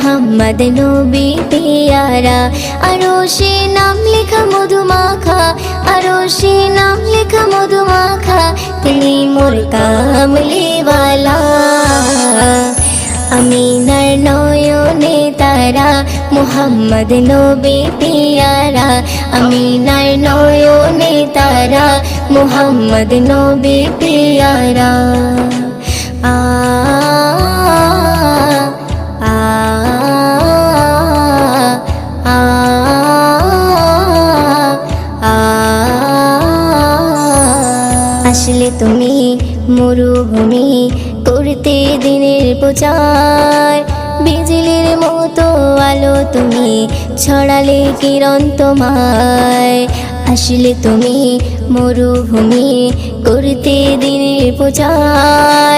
মুহাম্মদ নবী পিয়ারা। আরশে নাম লেখা মধুমাখা, আরশে নাম লেখা মধুমাখা, তিনি মোর কামলিওয়ালা। আমিনার নয়নে তারা, মুহাম্মদ নবী পিয়ারা। আমিনার নয়নে তারা, মুহাম্মদ নবী পিয়ারা। আ আ আ আ আসলে তুমি মরুভূমি করতে দিনের প্রচার, বিজলির মতো আলো তুমি ছড়ালে কিরণ তোমায়। আসলে তুমি মরুভূমি করতে দিনের প্রচার,